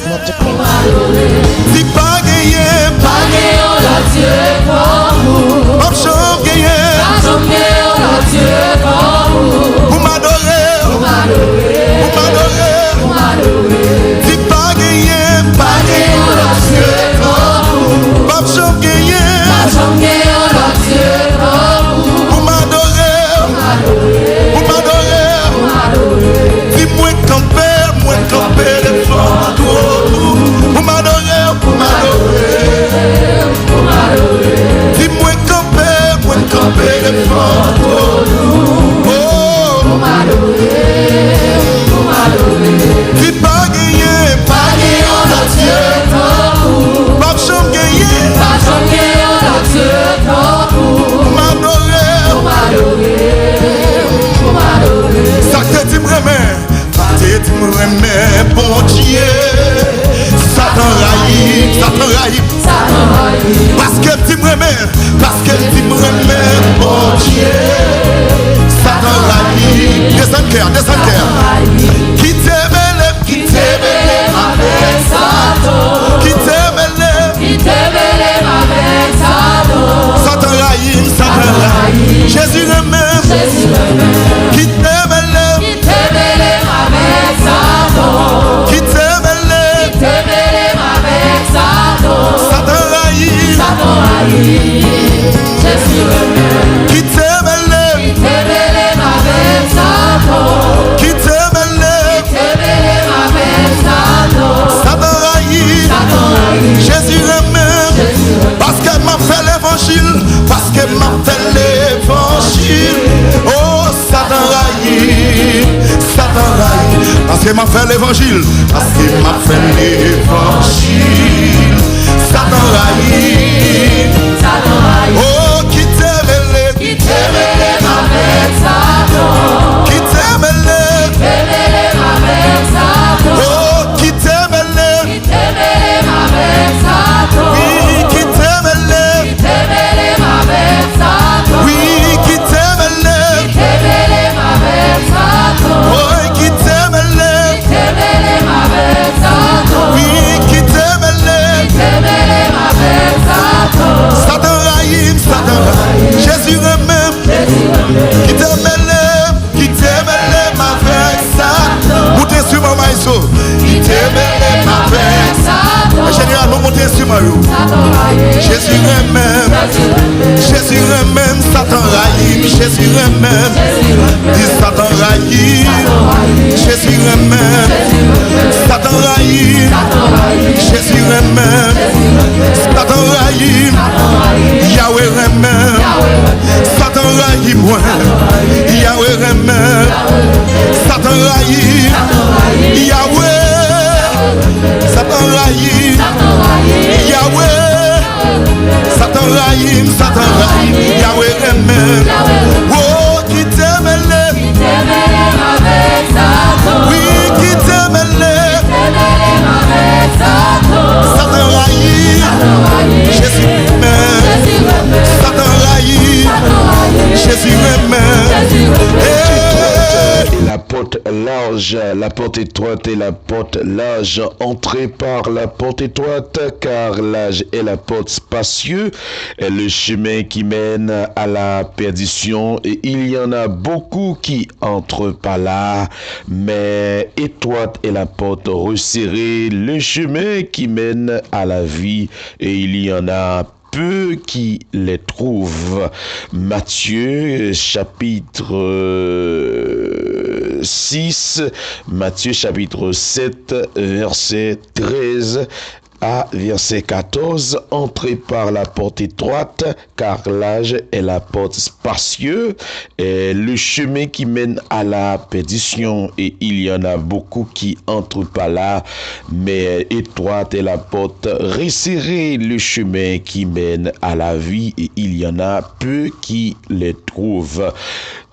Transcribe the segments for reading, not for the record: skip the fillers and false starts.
notre pour m'adorer. Si pas gagné, Pas gagné, la Dieu comme vous. pas chambre gagné, Pas gagné, la Dieu comme vous. pour m'adorer, Pour m'adorer. pour m'adorer. Pour m'adorer. Si pas gagné, Pas gagné, la Dieu comme vous. pas chambre gagné, Pas gagné, la Dieu comme vous. pour m'adorer, Pour m'adorer. pour m'adorer. Pour m'adorer. Si moi camper devant toi, pour m'adorer, pour m'adorer. Pour m'adorer. Si moi camper devant toi, oh, Pour m'adorer. Pour m'adorer. si pas gagné, Pas gagné, la Dieu comme vous. pas chambre gagné, Pas gagné, la Dieu comme vous. pour m'adorer. Pour m'adorer. Pour m'adorer. Ça que tu me remets, tu me remets, bon Dieu. Satan raïb, Ça m'envahit. parce que tu me remets, bon Dieu. Satan raïb, descends cœur, qui t'aime, Avec Satan. qui t'aime, Qui t'aime avec Satan. Satan raïb, Jésus remets, Jésus le qui t'aime, Qui t'aime avec Satan. qui t'aime, Qui t'aime avec Satan. Satan raïb, Satan haït. Jésus le qui t'aime, Qui t'aime avec Satan. qui t'aime, Qui t'aime avec Satan. Satan raïb, Satan haït. Jésus remède, Jésus le parce qu'elle m'a fait l'évangile, parce qu'elle m'a fait l'évangile. Oh, Satan raïb, parce qu'elle m'a fait l'évangile, parce qu'elle m'a fait l'évangile. Satan raïb, Satan haït. oh, qui t'aime, Qui t'aime avec Satan. qui t'aime, T'aime avec Satan. oh, qui t'aime, Qui t'aime avec Satan. oui, qui t'aime, Qui t'aime avec Satan. oui, qui t'aime, Qui t'aime avec Satan. oh, qui t'aime, Qui t'aime avec Satan. oui, qui t'aime, Qui t'aime avec Satan. Satan raïm, Jésus remède, qui t'aime, avec ça. Montez sur ma maïso, qui t'aime, avec ça. Général, nous montez sur ma roue. Jésus remède, Satan raïm, Jésus remède, dit Satan raïm, Jésus remède, Satan raïm, Jésus remède, Satan raïm, Yahweh remède, Satan raïm, Yahweh remède, Satan raïm, Yahweh, Satan raïm, Yahweh, Satan raïm, Yahweh remède, oh, qui t'aime, Qui t'aime avec Satan. oui, qui t'aime, avec Satan. Satan raïm, Jésus remède, Satan raïm, Jésus remède. la porte large, la porte étroite et la porte large. Entrez par la porte étroite, car large est la porte spacieuse, est le chemin qui mène à la perdition, et il y en a beaucoup qui entrent par là. Mais étroite est la porte resserrée, le chemin qui mène à la vie, et il y en a peu qui les trouvent. Matthieu chapitre 6, Matthieu chapitre 7, verset 13 à verset 14, entrez par la porte étroite, car large est la porte spacieuse, et le chemin qui mène à la perdition, et il y en a beaucoup qui entrent par là. Mais étroite est la porte resserrée, le chemin qui mène à la vie, et il y en a peu qui les trouvent.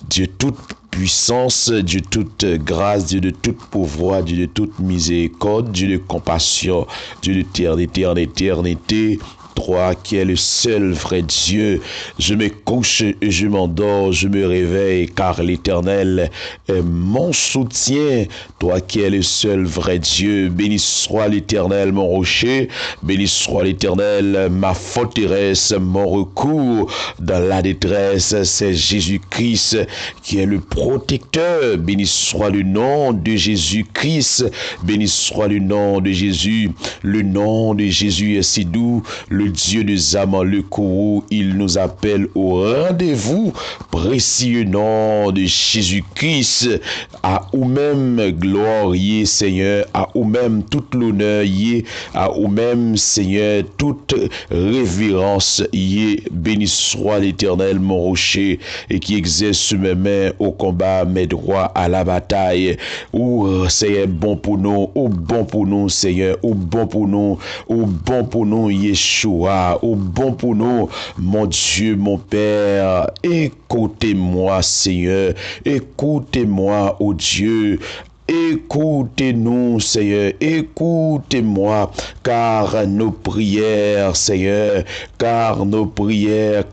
Dieu toute puissance, Dieu toute grâce, Dieu de toute pouvoir, Dieu de toute miséricorde, Dieu de compassion, Dieu d'éternité en éternité, toi qui es le seul vrai Dieu. Je me couche et je m'endors, je me réveille, car l'Éternel est mon soutien. Toi qui es le seul vrai Dieu, béni soit l'Éternel mon rocher, béni soit l'Éternel ma forteresse, mon recours dans la détresse. C'est Jésus-Christ qui est le protecteur. Béni soit le nom de Jésus-Christ, béni soit le nom de Jésus. Le nom de Jésus est si doux, le Dieu des âmes le courroux, il nous appelle au rendez-vous. Précieux nom de Jésus-Christ, à ou même gloire yé Seigneur, à ou même toute l'honneur yé, à ou même Seigneur toute révérence yé. Béni soit l'Éternel mon rocher, et qui exerce mes mains au combat, mes droits à la bataille. Ou Seigneur bon pour nous, ou bon pour nous Seigneur, ou bon pour nous, ou bon pour nous Yeshua, ou bon pour nous mon Dieu, mon Père. Écoutez-moi Seigneur, écoutez-moi ô Dieu. Écoutez-nous, Seigneur, écoutez-moi, car nos prières, Seigneur, car nos prières,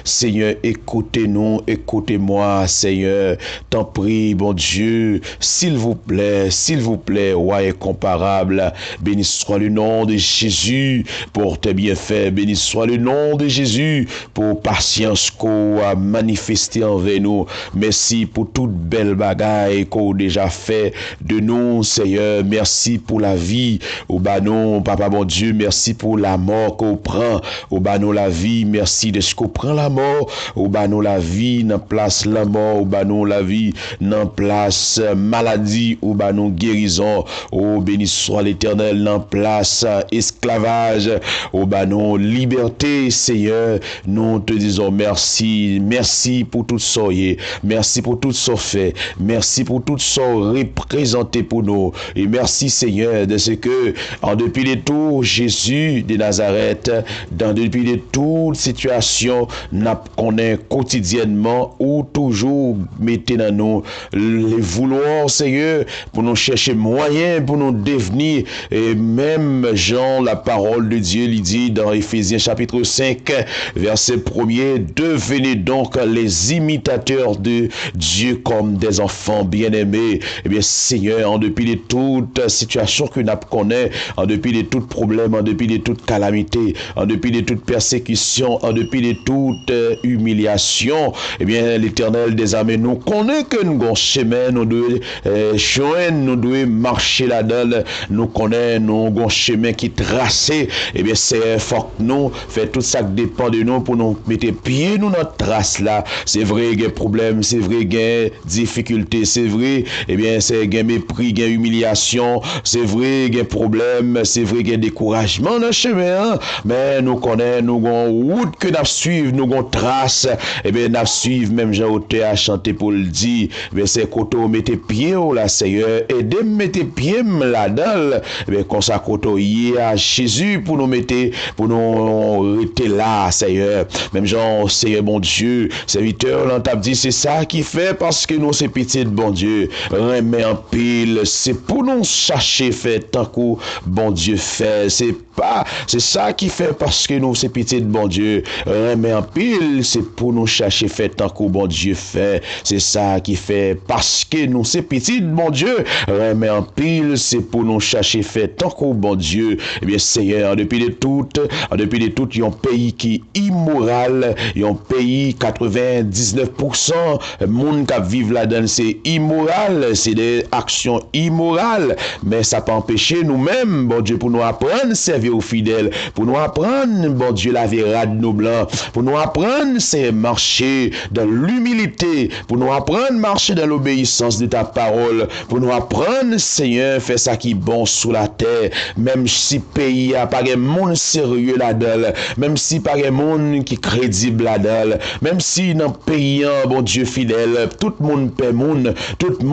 Seigneur, écoutez-nous, écoutez-moi, Seigneur, t'en prie, bon Dieu, s'il vous plaît, roi incomparable, béni soit le nom de Jésus pour tes bienfaits, béni soit le nom de Jésus pour patience qu'on a manifesté envers nous, merci pour toute belle bagaille qu'on déjà fait de nous, Seigneur. Merci pour la vie. Au banon, Papa bon Dieu, merci pour la mort qu'on prend. Au banon la vie, merci de ce qu'on prend la mort. Au banon la vie, n'en place la mort. Au banon la vie, n'en place maladie. Au banon guérison. Oh, béni soit l'Éternel, n'en place esclavage. Au banon liberté, Seigneur. Nous te disons merci. Merci pour tout ça. Merci pour tout ça fait. Merci pour tout sont représentés pour nous. Et merci Seigneur de ce que, en dépit de tout, Jésus de Nazareth, depuis de toute situation, nous connaissons quotidiennement ou toujours mettez dans nous les vouloirs, Seigneur, pour nous chercher moyens, pour nous devenir, et même Jean, la parole de Dieu, lui dit dans Éphésiens chapitre 5, verset 1er, devenez donc les imitateurs de Dieu comme des enfants bien-aimés. Eh bien, Seigneur, en dépit de toute situation que nous connaissons, en dépit de tout problème, en dépit de toute calamité, en dépit de toute persécution, en dépit de toute humiliation, eh bien, l'Éternel des armées nous connaît que nous avons chemin, nous devons joindre, nous devons marcher là-dedans, nous connaissons, nous avons chemin qui est tracé. Eh bien, c'est fort que nous fait tout ça qui dépend de nous pour nous mettre pied nous notre trace là. C'est vrai, il y a problème, c'est vrai, il y a difficulté, c'est vrai. Eh bien, c'est un mépris, un humiliation, c'est vrai, il y a problème, c'est vrai, il y a découragement dans le chemin, hein? Mais nous connaissons, nous avons route que nous suivons, nous avons trace, eh bien, nous suivons, même Jean-Auteur a chanté pour le dire, eh bien, c'est quand on mettez pied là, Seigneur, et de mettre pied là-dedans, eh bien, qu'on s'accroche à Jésus pour nous mettre, pour nous rester là, Seigneur. Même Jean, Seigneur, bon Dieu, serviteur, l'on t'a dit, c'est ça qui fait parce que nous, c'est petit de bon Dieu. Remet en pile, c'est pour nous chercher fait tant que bon Dieu fait, c'est ça qui fait parce que nous c'est pitié de bon Dieu. Remet en pile, c'est pour nous chercher fait tant que bon Dieu fait, c'est ça qui fait parce que nous c'est pitié de bon Dieu. Remet en pile, c'est pour nous chercher fait tant que bon Dieu. Eh bien Seigneur, depuis de tout, il y a un pays qui est immoral, il y a un pays 99% monde qui vivent là-dedans c'est immoral, c'est des actions immorales, mais ça peut empêcher nous-mêmes, bon Dieu, pour nous apprendre à servir aux fidèles, pour nous apprendre, bon Dieu, la vérade nos blancs, pour nous apprendre c'est marcher dans l'humilité, pour nous apprendre à marcher dans l'obéissance de ta parole, pour nous apprendre, Seigneur, faire ça qui est bon sous la terre, même si pays a pas de monde sérieux là-dedans, même si pas de monde qui est crédible là-dedans, même si dans pays, bon Dieu fidèle, tout le monde paie monde, tout le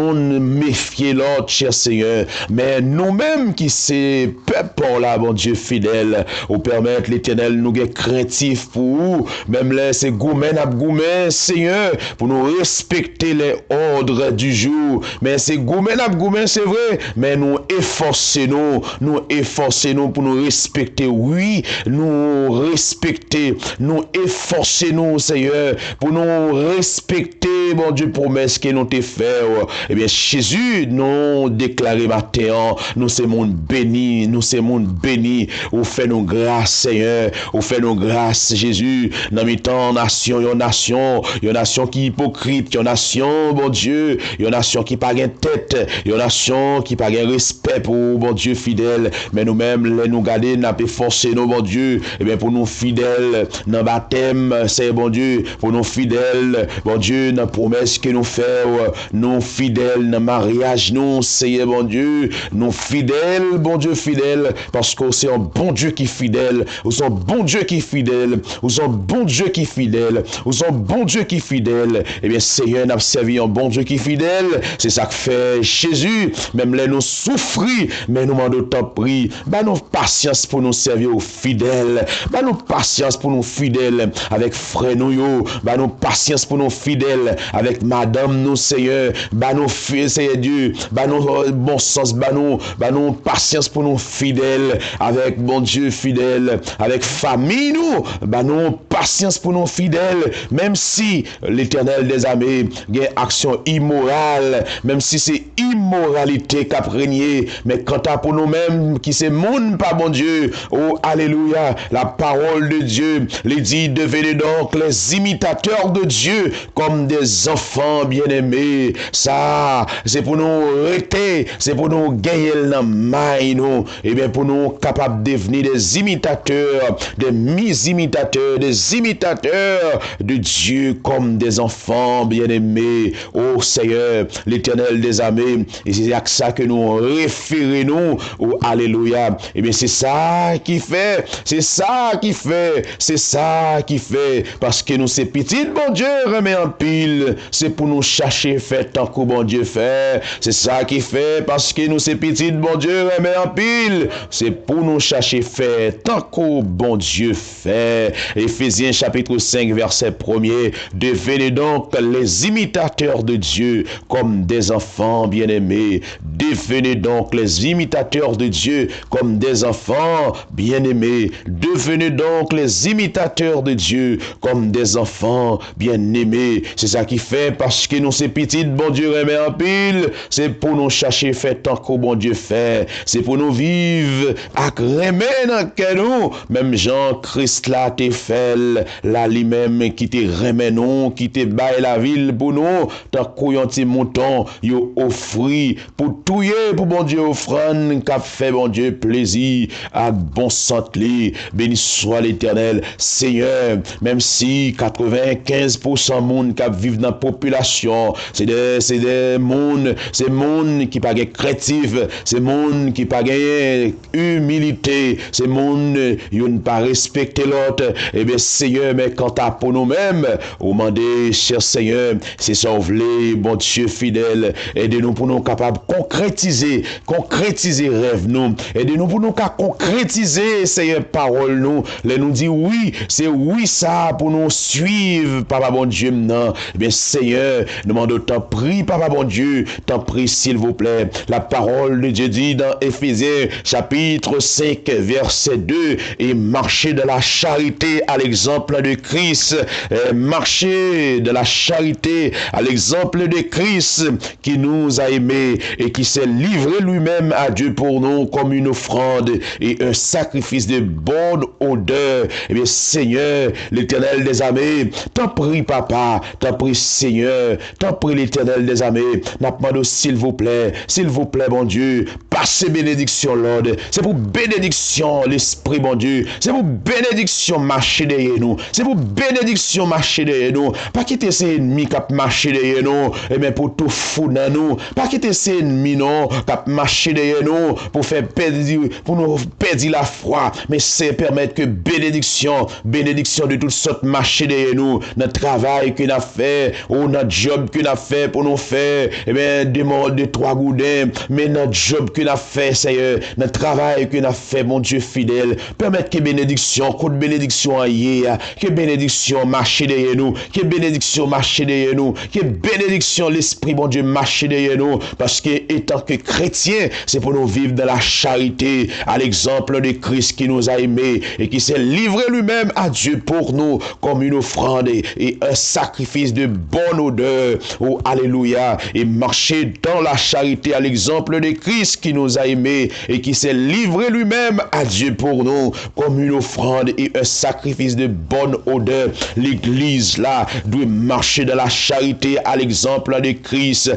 passer bénédiction, Lord. C'est pour bénédiction, l'Esprit, bon Dieu. C'est pour bénédiction, marcher derrière nous. C'est pour bénédiction, marcher derrière nous. Pas quitter ces ennemis qui marcher derrière nous, et bien pour tout fou dans nous. Pas quitter ces ennemis, non, qui marcher derrière nous, pour faire perdre, pour nous perdre la foi. Mais c'est permettre que bénédiction de toutes sortes marcher derrière nous. Notre travail qu'on a fait, ou notre job qu'on a fait pour nous faire, et bien, de trois goudins, mais notre job qu'on a fait, Seigneur, notre travail qu'on a fait, mon Dieu fidèle, permettre que bénédiction, coup de bénédiction hier, que bénédiction marche derrière nous, que bénédiction marche derrière nous, que bénédiction l'Esprit, mon Dieu, marche derrière nous, parce que étant que chrétiens, c'est pour nous vivre dans la charité, à l'exemple de Christ qui nous a aimés et qui s'est livré lui-même à Dieu pour nous comme une offrande et un sacrifice de bonne odeur. Oh, alléluia. Et marcher dans la charité à l'exemple de Christ qui nous a aimés et qui s'est livré lui-même à Dieu pour nous comme une offrande et un sacrifice de bonne odeur. L'église là doit marcher dans la charité à l'exemple de Christ,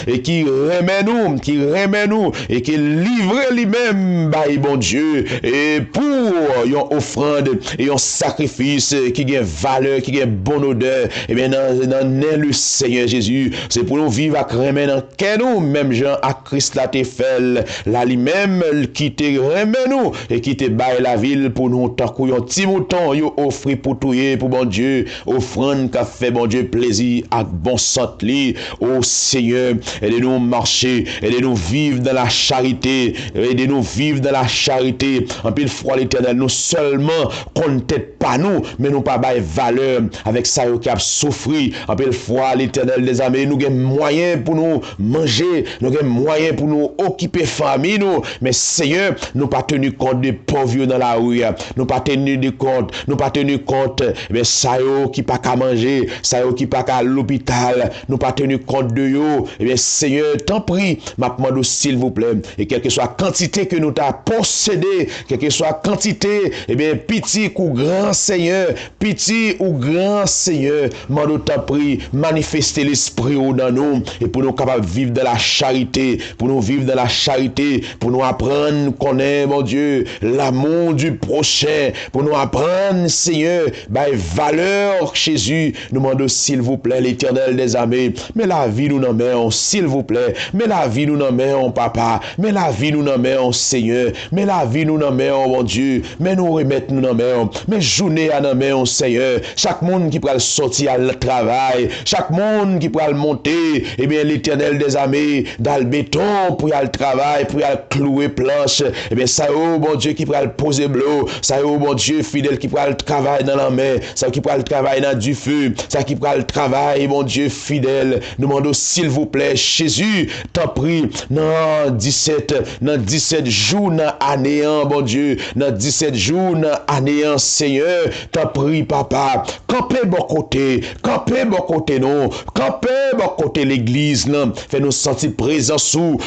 et qui remet nous et qui livre lui-même by bon Dieu et pour une offrande et un sacrifice qui a valeur, qui a bonne odeur. Et bien dans le Seigneur Jésus, c'est pour nous vivre avec remet dans nous même Jean à Christ la te fait là lui-même qui te remet nous et qui te baille la ville pour nous tant qu'on petit mouton yo offrir pour touyer pour bon Dieu, offrande qu'a fait bon Dieu plaisir à bon sorte li au Seigneur. Aidez-nous marcher, aidez-nous vivre dans la charité, aidez-nous vivre dans la charité. En pile fois l'Éternel, nous seulement compte pas nous, mais nous pas bail valeur avec ça qui a souffri. En pile fois l'Éternel des armées, nous avons moyen pour nous manger, nous avons moyen pour nous occuper famille nous, mais Seigneur, nous pas tenu compte des pauvres dans la rue, nous pas tenu compte mais ça qui pas qu'à manger, ça qui pas qu'à l'hôpital, nous pas tenu compte de yo. Et bien Seigneur, t'en prie, m'a demandé s'il vous plaît, et quelle que soit la quantité que nous t'a possédé, quelle que soit la quantité, et bien petit ou grand Seigneur, m'a t'en prie, manifester l'esprit dans nous et pour nous capables de vivre de la charité, pour nous apprendre qu'on est, mon Dieu, l'amour du prochain, pour nous apprendre, Seigneur, valeur Jésus. Nous demandons s'il vous plaît, l'Éternel des armées, mais la vie nous en met, s'il vous plaît, mais la vie nous en met, papa, mais la vie nous en met, Seigneur, mais la vie nous en met, mon Dieu, mais nous remettre nous en met, mais journée à nous en Seigneur, chaque monde qui pourra sortir à le travail, chaque monde qui pourra monter, et bien l'Éternel des armées, dans le béton, pour y aller travail, pour y aller clouer planche, et bien ça, oh mon Dieu, qui pourra le poser bleu, ça, oh mon Dieu, fidèle, qui pourra le travail dans la mer, ça qui pourra le travail dans du feu, ça qui pourra le travail, mon Dieu, fidèle, nous demandons s'il vous plaît, Jésus, t'en prie, dans 17 jours, dans anéant, bon Dieu, dans 17 jours, dans anéant, Seigneur, t'en prie, papa, campez bon côté, non, campez bon côté l'église, non, fais-nous sentir présent sous,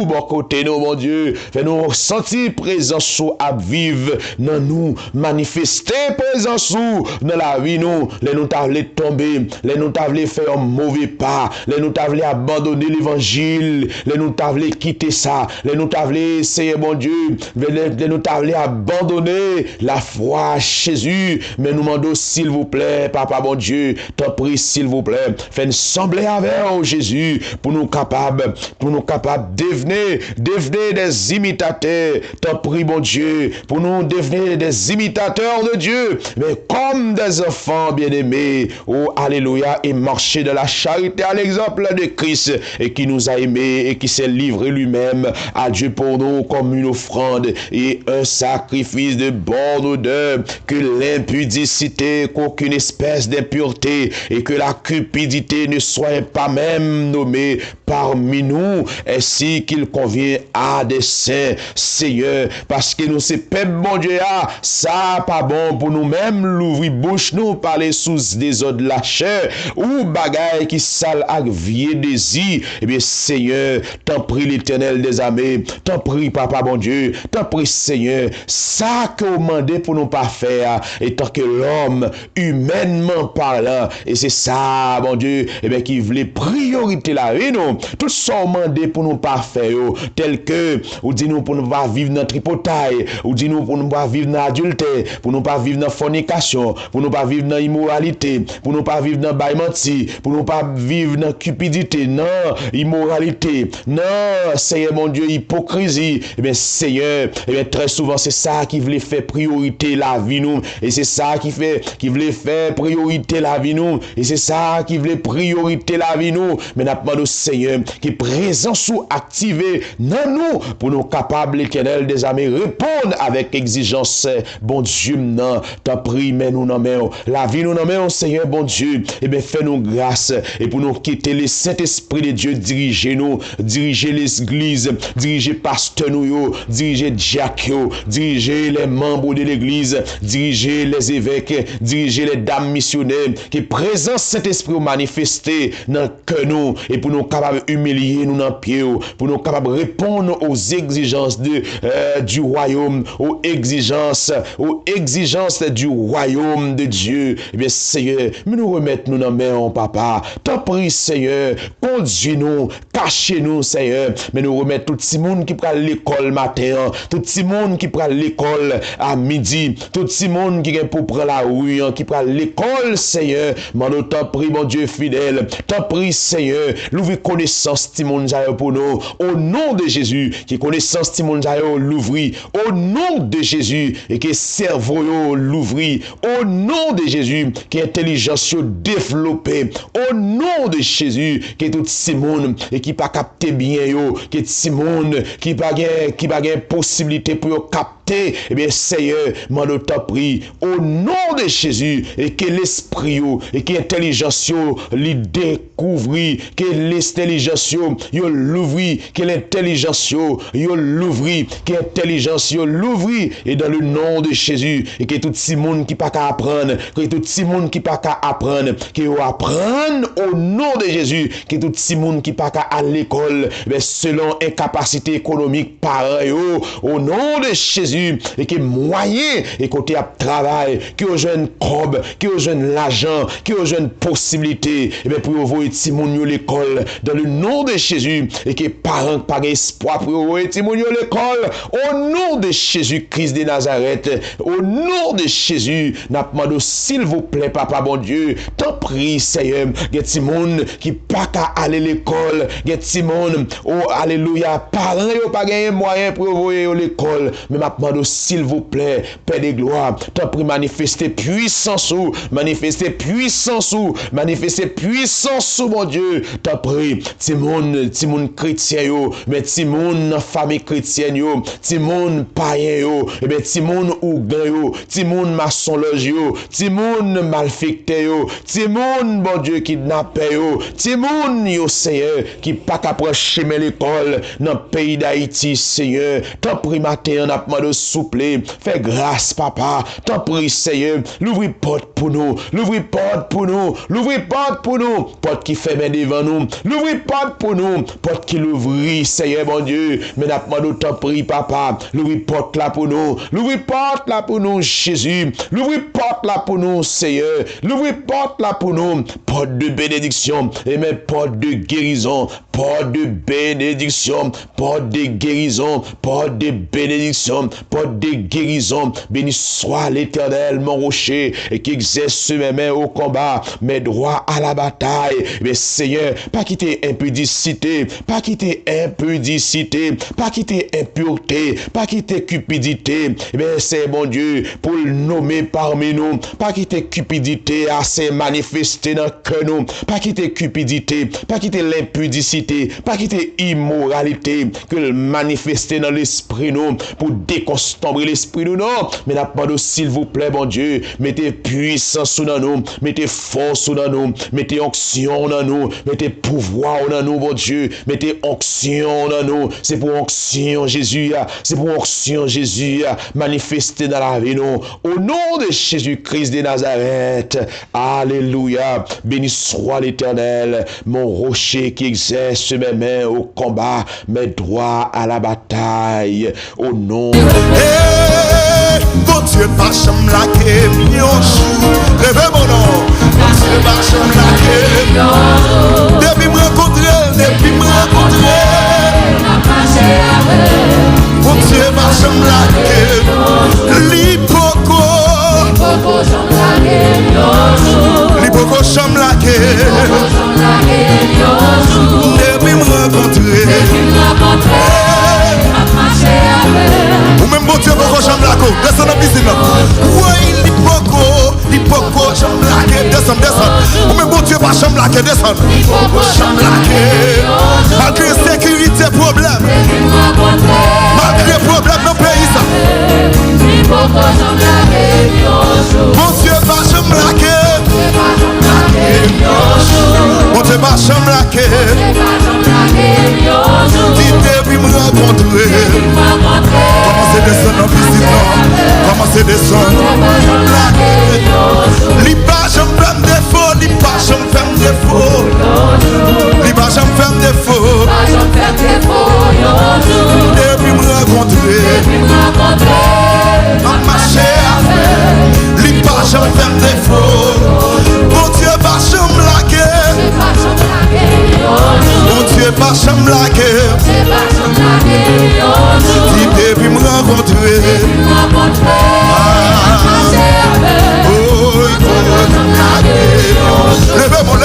bon côté, non, mon Dieu, fais-nous sentir présent sous à vivre, dans nous, manifester présent sous, dans la vie, nous, les nous t'avons tomber, les nous t'avons faire un mauvais pas, les nous t'avons abandonner l'évangile, les nous t'avons quitter ça, les nous t'avons essayer, mon Dieu, les nous t'avons abandonner la foi, Jésus, mais nous demandons s'il vous plaît, papa, mon Dieu, t'en prie, s'il vous plaît, fais-nous sembler avec Jésus, pour nous capables devenir des imitateurs, t'en prie, mon Dieu, pour nous devenir des imitateurs de Dieu, mais comme des enfants bien-aimés, oh, alléluia, et marcher de la charité à l'exemple de Christ, et qui nous a aimés, et qui s'est livré lui-même à Dieu pour nous, comme une offrande, et un sacrifice de bonne odeur, que l'impudicité, qu'aucune espèce d'impureté, et que la cupidité ne soit pas même nommée parmi nous, ainsi qu'il convient à des saints, Seigneur, parce que nous c'est peuple, bon Dieu, ça pas bon pour nous-mêmes, l'ouvrir bouche, nous parler sous des eaux de la chair, ou bagaille qui sale avec vieux désir, eh bien, Seigneur, t'en prie l'Éternel des armées, t'en prie, papa, bon Dieu, t'en prie, Seigneur, ça que vous demandez pour nous pas faire, et tant que l'homme, humainement parlant, et c'est ça, bon Dieu, eh bien, qui voulait priorité la la vie nous, tout ça demandé pour nous pas faire, tel que, ou dit nous pour nous pas vivre dans tripotaille, ou dit nous pour nous pas vivre dans adultère, pour nous pas vivre dans fornication, pour nous pas vivre dans immoralité, pour nous pas vivre dans baïmenti, pour nous pas vivre dans cupidité, non, immoralité, non, Seigneur mon Dieu, hypocrisie. Eh bien, Seigneur, eh bien, très souvent, c'est ça qui voulait faire priorité la vie nous, et c'est ça qui voulait faire priorité la vie nous, et c'est ça qui voulait priorité la vie nous. Mais n'a pas de Seigneur qui est présent sous activé dans nous pour nous capables, l'Éternel des armées, répondre avec exigence. Bon Dieu, non, t'en prie, mais nous n'en mettons la vie, nous n'en mettons, Seigneur, bon Dieu, et bien, fais-nous grâce, et pour nous quitter le Saint-Esprit de Dieu, diriger nous, diriger l'Église, diriger pasteur nous, diriger diacre, diriger les membres de l'Église, diriger les évêques, diriger les dames missionnaires, qui présent Saint-Esprit manifesté dans le cœur nous, et pour nous capables humilier nous dans le pied, pour nous capables répondre aux exigences du royaume, aux exigences du royaume de Dieu. Eh bien, Seigneur, nous remettons nous dans main, papa. T'en prie, Seigneur, conduis-nous, cachez-nous, Seigneur. Mais nous remettons tout le monde qui prend l'école matin, tout le monde qui prend l'école à midi, tout le monde qui est pour prendre la rue, qui prend l'école, Seigneur. Mais nous t'en prie, mon Dieu fidèle, t'en prie, Seigneur, l'ouvrir connaissance, tout le monde pour nous, au nom de Jésus, qui connaissance, tout le monde l'ouvrir, au nom de Jésus, et que cerveau l'ouvrir, au nom de Jésus, qui intelligence développée, au nom de Jésus, qui tout le monde et qui pas capter bien yo, qui tout le monde qui pas gain possibilité pour capter, eh bien Seigneur, m'en t'en prie, au nom de Jésus, et que l'esprit et que l'intelligence li découvrir, que l'intelligence yo l'ouvrir, que l'intelligence yo l'ouvrir, que l'intelligence yo l'ouvrir, et dans le nom de Jésus, et que tout le monde qui pas qu'à apprendre, que tout le monde qui pas qu'à apprendre, qui apprendre au nom de Jésus, que tout le monde qui pas qu'à à l'école, mais selon incapacité économique pareil, au nom de Jésus, et que moyen et côté à travail, qui aux jeunes cob, qui aux jeunes l'argent, qui aux jeunes possibilités, et bien pour envoyer Timonio l'école dans le nom de Jésus, et que parents par espoir pour envoyer Timonio l'école au nom de Jésus-Christ de Nazareth, au nom de Jésus, n'a demandé s'il vous plaît papa bon Dieu, t'en prie Seigneur, get Timon qui pas qu'à aller l'école, get Timon, oh alléluia, parents yo pas gagné moyen pour envoyer l'école, mais m'a demandé s'il vous plaît, Père de gloire, t'en prie manifester puissance ou, manifester puissance ou, manifester puissance ou mon Dieu, t'en prie, Timon chrétien yo, mais Timon famille chrétienne yo, Timon païen yo, et bien Timon ougan yo, Timon maçonloge yo, Timon malfecté yo, Timon bon Dieu kidnappé yo, Timon yo Seigneur qui pas qu'après chemin l'école dans le pays d'Haïti Seigneur, t'en prie matin on a demandé souple, fais grâce papa, t'en prie Seigneur, l'ouvrir porte pour nous, l'ouvrir porte pour nous, l'ouvrir porte pour nous, porte qui ferme devant nous, l'ouvrir porte pour nous, porte qui l'ouvrit Seigneur mon Dieu, mais n'a demandé t'en prie papa, l'ouvrir porte là pour nous, l'ouvrir porte là pour nous Jésus, l'ouvrir porte là pour nous Seigneur, l'ouvrir porte là pour nous, porte de bénédiction et même porte de guérison, porte de bénédiction, porte de guérison, porte de bénédiction, porte de guérison, béni soit l'Éternel mon rocher et qui exerce mes mains au combat, mes droits à la bataille, mais Seigneur, pas quitter impudicité, pas quitter impudicité, pas quitter impureté, pas quitter cupidité, mais c'est mon Dieu pour le nommer parmi nous, pas quitter cupidité à se manifester dans le cœur nous, pas quitter cupidité, pas quitter l'impudicité, pas quitter immoralité, que le manifester dans l'esprit nous, pour déconstombrer l'esprit nous, non, mais n'a pas de s'il vous plaît, mon Dieu, mettez puissance dans nous, mettez force dans nous, mettez onction dans nous, mettez pouvoir dans nous, mon Dieu, mettez onction dans nous, c'est pour onction Jésus, c'est pour onction Jésus, manifester dans la vie nous, au nom de Jésus-Christ de Nazareth, alléluia, béni soit l'Éternel, mon rocher qui exerce mes mains au combat, mes droits à la bataille, au nom de Bon Dieu, pas chambre la que mion chou, rêvez mon nom. Dieu va jamais laquer. Depuis me rencontrer. Mon Dieu va jamais laquer. L'hypoco jamais laquer. Depuis me rencontrer. Ou même bon Dieu va jamais laquer. Descends dans la piscine. Oui, l'hypoco jamais laquer. Descends. Ou même bon Dieu va jamais laquer. Descends. Jamais laquer. Malgré sécurité problème. Malgré problème dans le pays ça. Mon Dieu va jamais laquer. Mon Dieu va jamais laquer. Qui depuis me rencontrer. Commencez à descendre dans la piscine. Commencez à descendre. L'Iba j'aime faire défaut. L'Iba j'aime faire défaut. L'Iba j'aime faire défaut. Depuis me rencontrer. Ma marché à faire. L'Iba j'aime faire défaut. Mon Dieu va jamais laquer. Mon Dieu va jamais laquer. Depuis me rencontrer. Levez-moi.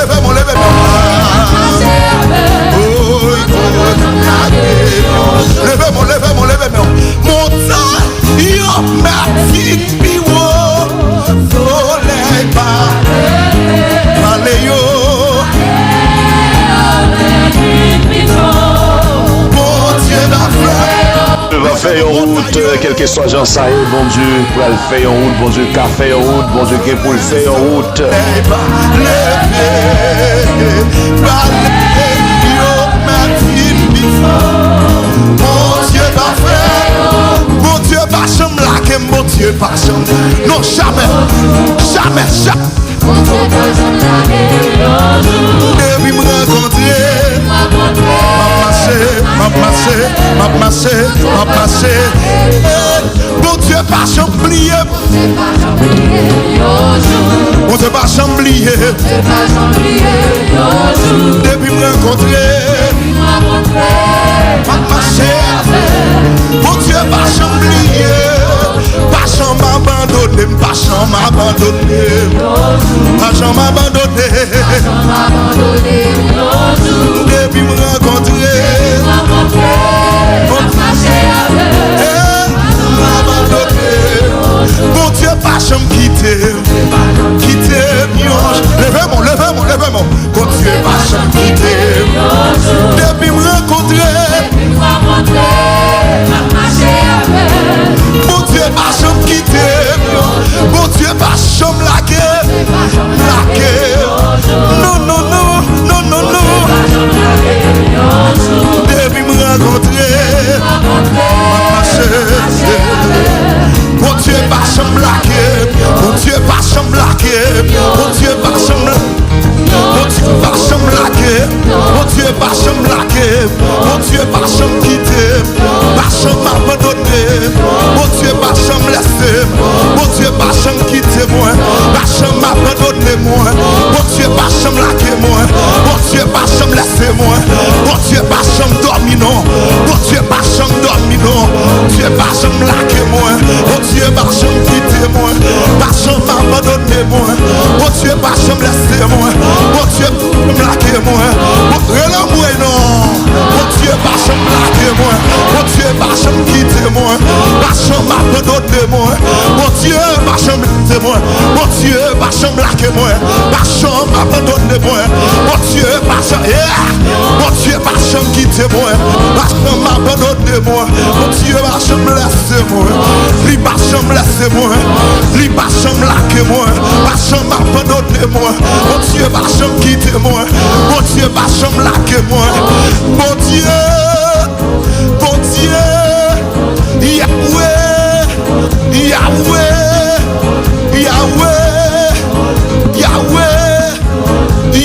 Levez-moi. Mon temps, yo, ma petite biwo. Soleil pas. Allez yo. Mon Dieu va faire en route, quel que soit Jean Saïd, bon Dieu, pour le faire en route, bon Dieu, qu'a fait en route, bon Dieu, qui pour le faire en route. Mon Dieu, pas chambre là, que mon Dieu, pas chambre. Non, jamais. Depuis me rencontrer, m'a passé. Mon Dieu, pas chamblier. Mon Dieu, pas chamblier. Depuis me rencontrer, m'a passé. Mon Dieu, pas chamblier. Pas chambre abandonné, pas chambre abandonné. Depuis me rencontrer, mon Dieu, pas chambre quitter, levez-moi. Mon Dieu, pas chambre quitter. Depuis me rencontrer, mon Dieu, pas chambre quitter. Mon Dieu, pas chambre laquer. Non. Depuis me rencontrer, mon Dieu, pas chambre laquer. Mon Dieu, pas chambre laquer. Mon Dieu, pas chambre laquer. Mon Dieu, pas chambre laquer. Mon Dieu, pas chambre laquer. Mon Dieu, pas chambre quitter. Pas chambre abandonner. Mon Dieu, pas chambre laisser. Mon Dieu, pas chambre quitter moi. Pas chambre abandonner moi. Mon Dieu, pas chambre laquer moi. Mon Dieu, pas chambre laisser moi. Mon Dieu, pas chambre dormir non. Mon Dieu, pas chambre dormir non. Mon Dieu, pas chambre laquer moi. Mon Dieu, pas chambre quitter moi. Pas chambre abandonner moi. Mon Dieu, pas chambre laisser moi. Mon Dieu, pas laquer moi. Mon Dieu, non. Mon Dieu, pas chambre laquer moi. Mon Dieu, pas chambre quitter moi. Pas chambre abandonner moi. Mon Dieu, pas chambre laisser moi. Mon Dieu, pas chambre laquer moi. Pas chambre abandonner moi. Mon Dieu, pas chambre. Mon Dieu, pas chambre quitter moi. Pas chambre abandonner moi. Mon Dieu, pas chambre laisser moi. Lui pas chambre laisser moi. Lui pas chambre laquer moi. Pas chambre abandonner moi. Mon Dieu, pas chambre quitter moi. Mon Dieu, pas chambre laquer moi. Mon Dieu,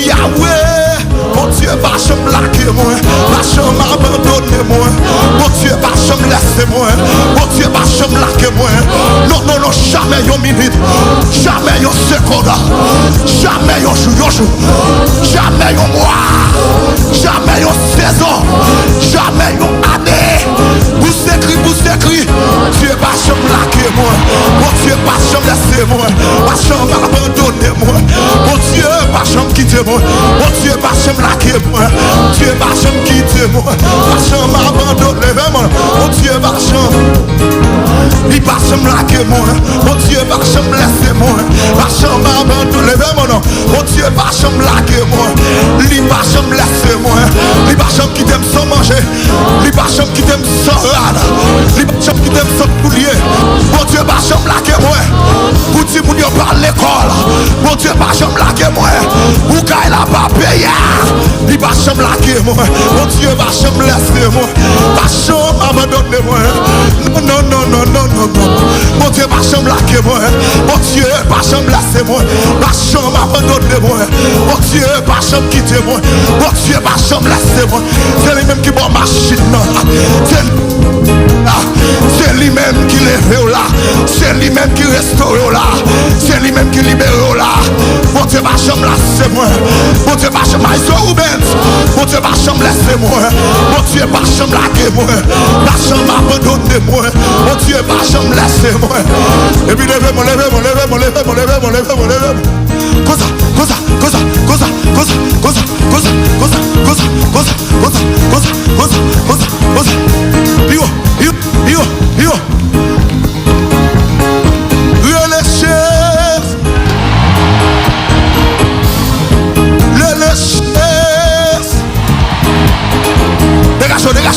Yahweh, mon Dieu, pas chambre laquer moi, pas chambre abandonner moi, mon Dieu, pas chambre laisser moi, mon Dieu, pas chambre laquer moi, non, jamais une minute, jamais une seconde, jamais un jour, jamais un mois, jamais une saison, jamais une année. Vous écrit, Dieu pas jamais laquer moi, mon Dieu pas jamais laisser moi, pas jamais abandonner moi, mon Dieu pas jamais quitter moi, mon Dieu pas jamais laquer moi, Dieu pas jamais quitter moi, pas jamais abandonner moi, mon Dieu pas jamais, il pas jamais laquer moi, mon Dieu pas jamais laisser moi, pas jamais abandonner moi, mon Dieu pas jamais laquer moi, il pas jamais laisser moi, il pas jamais quitter sans manger, il pas jamais quitter sans rade, il pas jamais quitter sans poulier, mon Dieu pas jamais laquer moi, pour dire mon Dieu par l'école, mon Dieu pas jamais laquer moi, pour qu'il a pas payé, il pas jamais laquer moi, mon Dieu pas jamais laisser moi, pas jamais abandonner moi, non, mon Dieu pas jamais laquer moi, mon Dieu pas jamais laisser moi, pas jamais abandonner moi, mon Dieu pas jamais quitter moi, mon Dieu pas jamais laisser moi, c'est lui-même qui bon machine, c'est lui-même qui lève là, c'est lui-même qui restaure là, c'est lui-même qui libère là, mon Dieu pas jamais laisser moi, mon Dieu pas jamais mon Dieu pas jamais laisser moi, mon Dieu pas jamais laquer moi, pas jamais abandonner moi, mon Dieu pas jamais laisser moi, et puis levez-moi, cosa,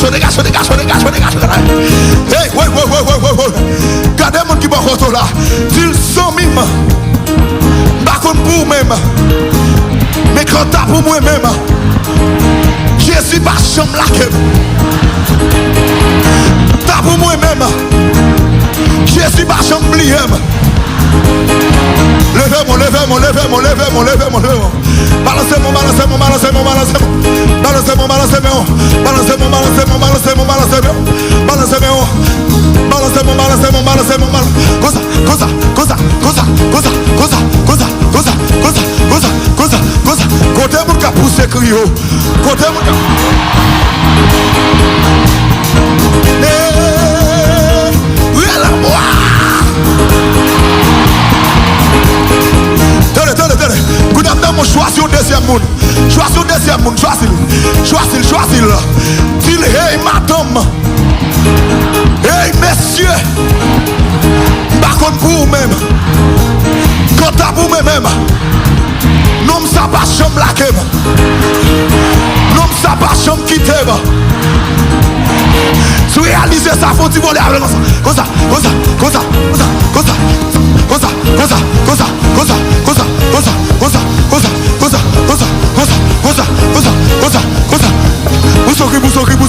yo, dégage. Hey, ouais. Gardez mon qui va là. Dis sans mime. Pas comme pour même. Mais quand t'as pour moi-même. Jésus pas chambre là que. T'as pour moi-même. Jésus pas chambre oublié. Levez-moi. Balancez-moi. Cosa. Côté mon cap pousser crio. Côté mon cap. Choisis au deuxième monde. Choisis-le. Dis-le, hey madame. Hey messieurs. Par contre pour vous-même. Quand t'as pour vous-même. Non, ça pas chambre la kem. Non, ça pas chambre quitter. Si vous réalisez ça, faut vous voler avec ça. Boussokri.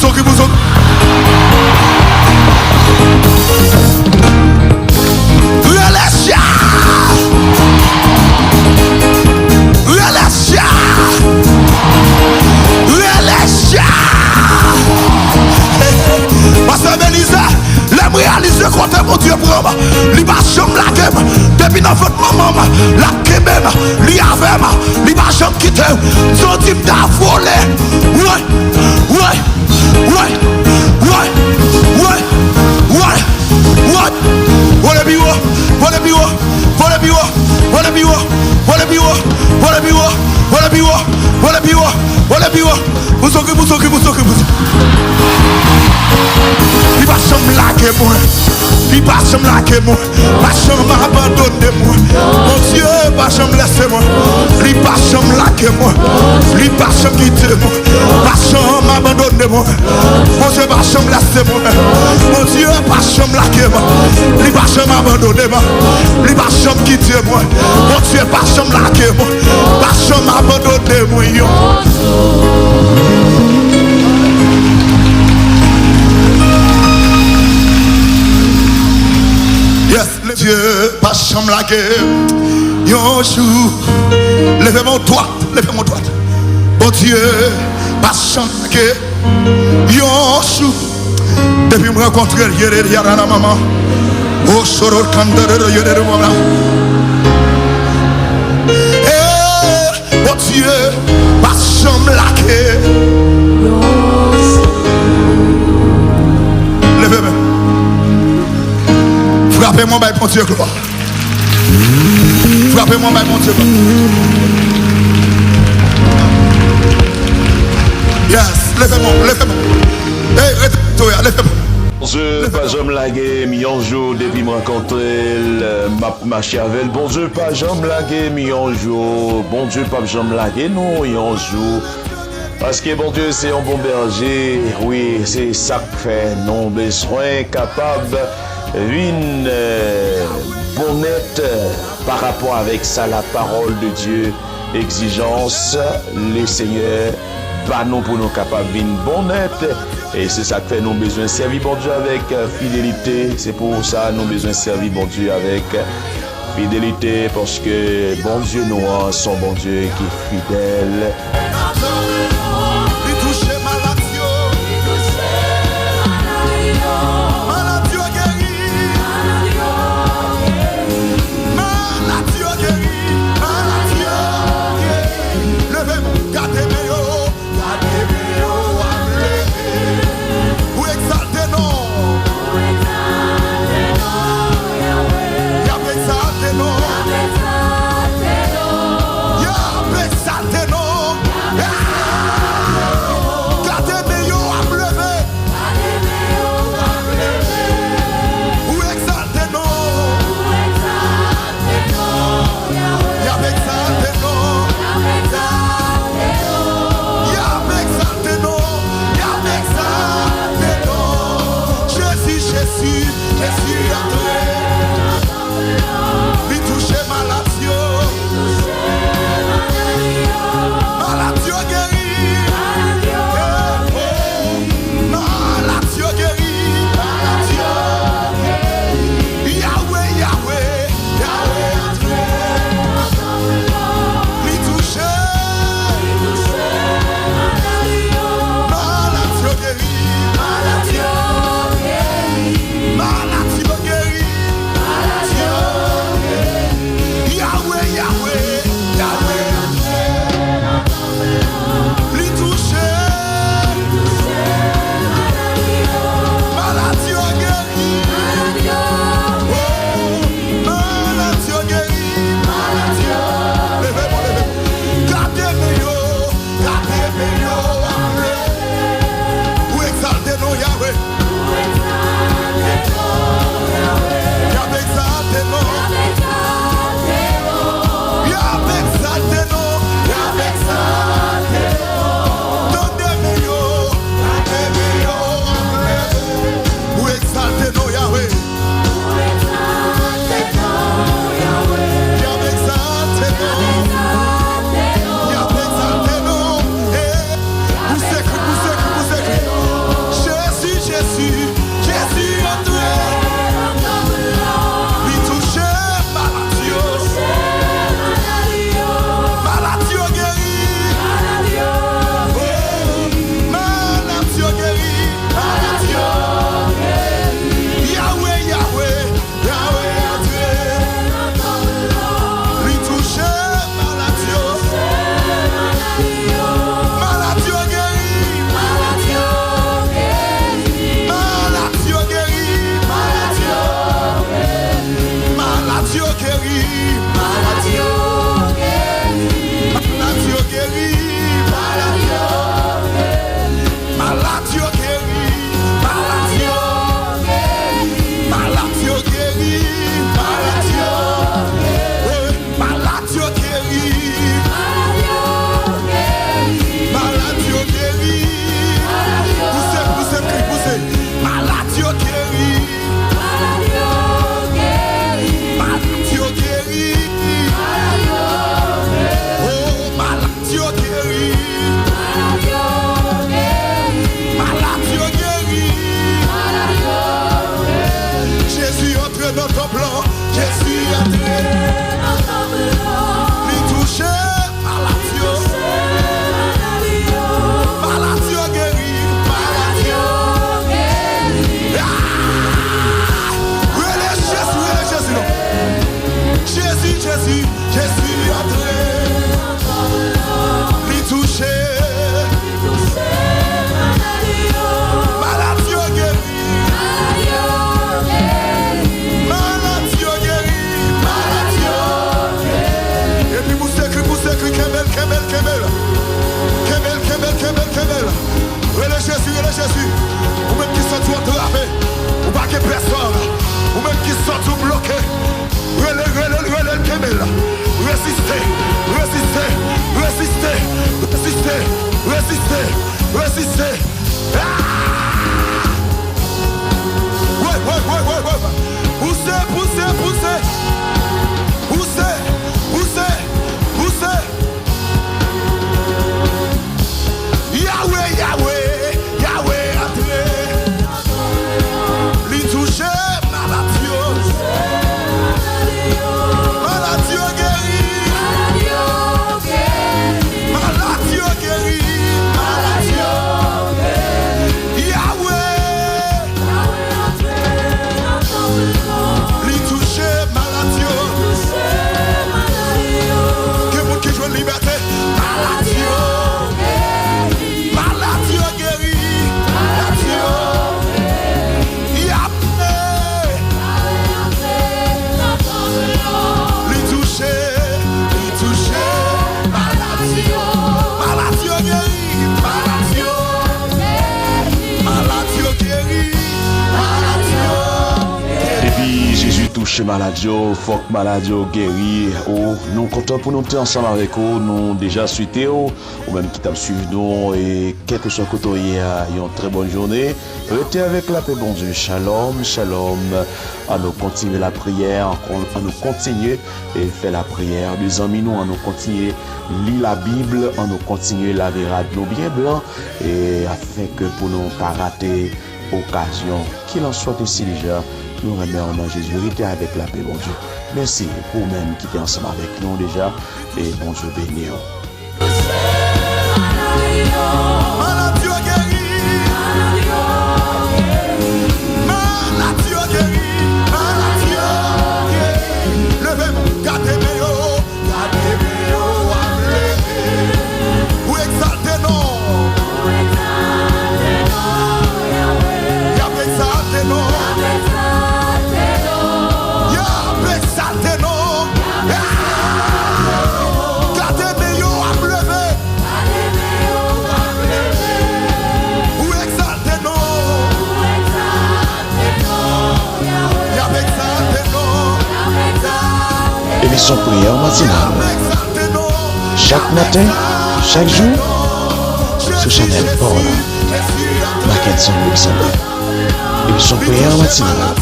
Réaliser quand mon Dieu prend, il va jamais la game. Depuis dans votre maman, la game, il avait, il va jamais quitter. Son type t'a volé. Ouais. Il va jamais laquer moi, pas jamais abandonner moi. Mon Dieu, pas jamais laisser moi. Il va jamais laquer moi, il va jamais quitter moi, pas jamais abandonner moi. Mon Dieu, pas jamais laisser moi. Mon Dieu, pas jamais laquer moi, il va jamais abandonner moi, il va jamais quitter moi. Mon Dieu, pas jamais laquer moi, pas jamais abandonner moi. Yes, le Dieu, pas chambre la guerre. Yon jour, levez-moi droite. Bon Dieu, pas chambre la guerre. Yon jour, depuis me rencontrer, y'a la maman. Oh, Shoro Kandere Yere Mona. Mon Dieu, pas chambre laquée. Levez-moi. Frappez-moi, mon Dieu, gloire. Frappez-moi, mon Dieu, gloire. Yes, levez-moi, levez-moi. Hey, levez-moi. Bonjour, pas jamais lagué, mi un jour depuis me rencontrer, ma chère. Bon Dieu, pas jamais lagué, mi un jour. Bon Dieu, pas jamais lagué, non, un jour. Parce que bon Dieu, c'est un bon berger. Oui, c'est ça que fait. Non besoin capable une bonnette par rapport avec ça, la parole de Dieu. Exigence, les seigneurs, pas non pour nous capables d'une bonnette. Et c'est ça que fait nous besoin de servir bon Dieu avec fidélité. C'est pour ça nous besoin de servir bon Dieu avec fidélité. Parce que bon Dieu nous son bon Dieu qui est fidèle. touché maladie, faut que maladie guéri. Nous comptons pour nous être ensemble avec vous, nous déjà suité ou même qui t'a suivi nous et quel que soit côté une très bonne journée. Restez avec la paix, bon Dieu. Shalom, shalom. À nous continuer la prière, à nous continuer et faire la prière. Les amis, nous, à nous continuer lire la Bible, à nous continuer la vérade nous bien blanc et afin que pour nous pas rater occasion qu'il en soit ainsi déjà. Nous remercions Jésus, restez avec la paix, bon Dieu. Merci pour même qui était ensemble avec nous déjà et bon Dieu béni. Émission prière matinale. Chaque matin, chaque jour, sur Chanel Paul, Mackenson Luxembourg. Émission prière matinale.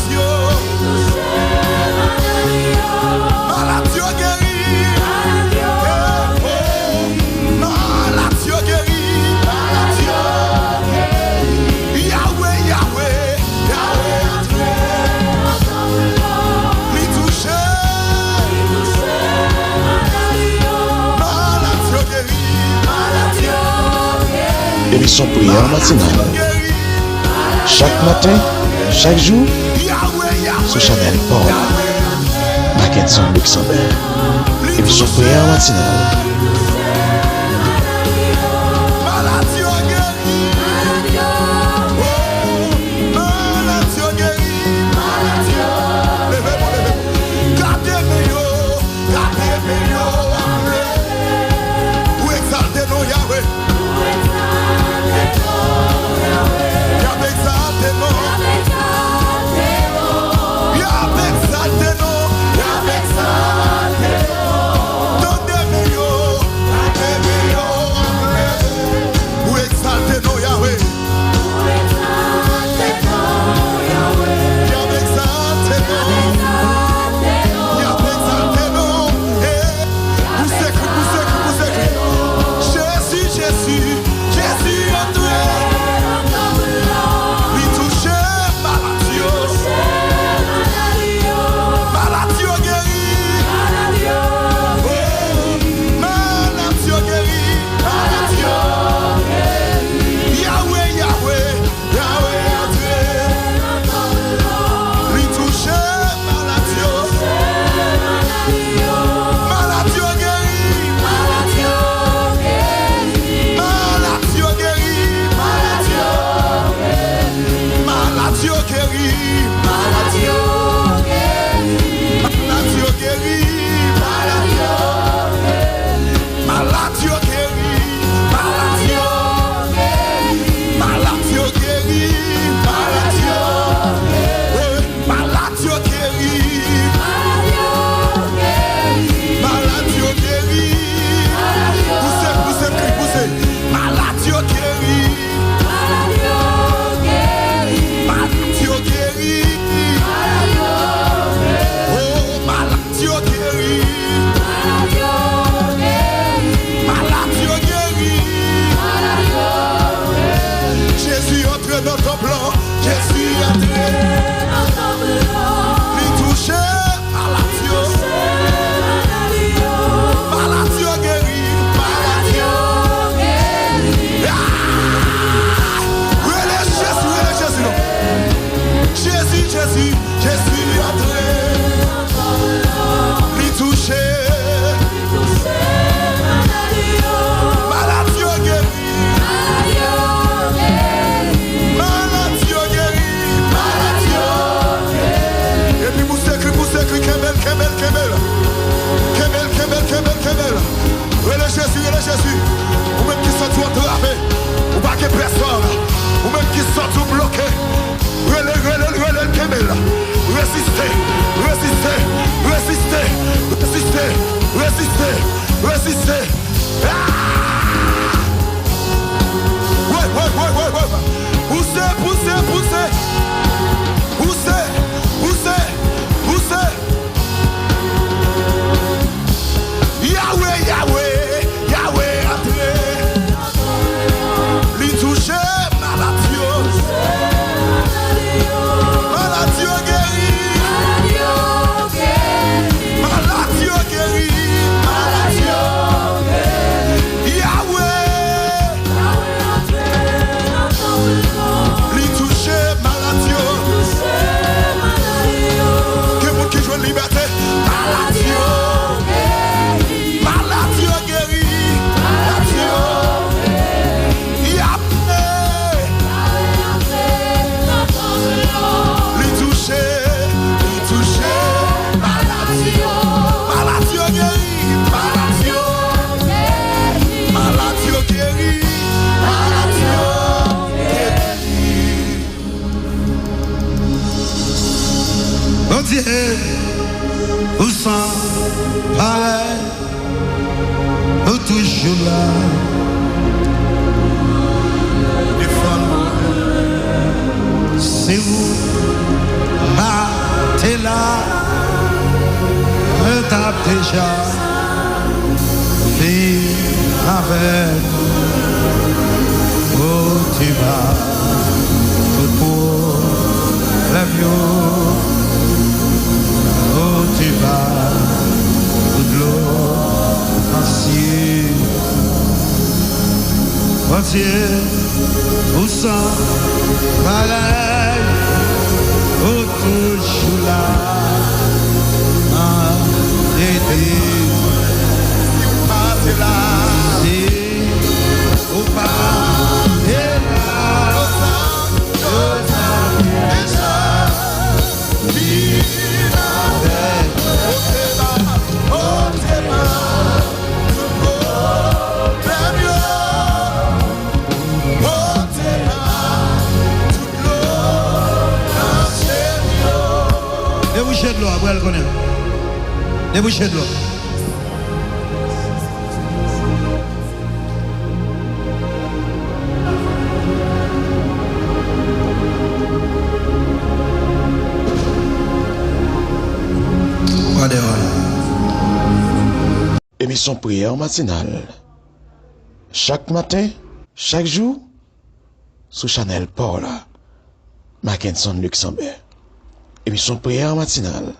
Émission prière matinale. Chaque matin, chaque jour, sur Chanel Paul, Mackenson Luxembourg. Émission prière matinale. Jésus, ou même qui sont tout entravé, ou pas que personne, ou même qui sont tout bloqué, relève le Kemel, résister, résister, résister, résister, résister, résister. Ouais. Poussez, poussez, poussez. Poussez, poussez, poussez. Yahweh, Yahweh, Yahweh, entrez. Li touche maladie, maladie guéri, maladie guéri, maladie guéri. Yahweh, li touche maladie, que vous qui jouez liberté, maladie guéri, maladie guéri, maladie. Bon Dieu, vous sent pareil, vous toujours là. C'est vous, t'es là, me tape déjà, vie avec oh tu vas, tout pour l'avion, oh tu vas, tout de l'eau, ainsi, oh Dieu, où sont pareil, oh toujours là, aider, C'est là, si, au pas, et là, débouchez de l'eau, après elle connaît. Débouchez de l'eau. Émission prière matinale. Chaque matin, chaque jour, sous Chanel Paula, Mackinson Luxembourg. Émission prière matinale.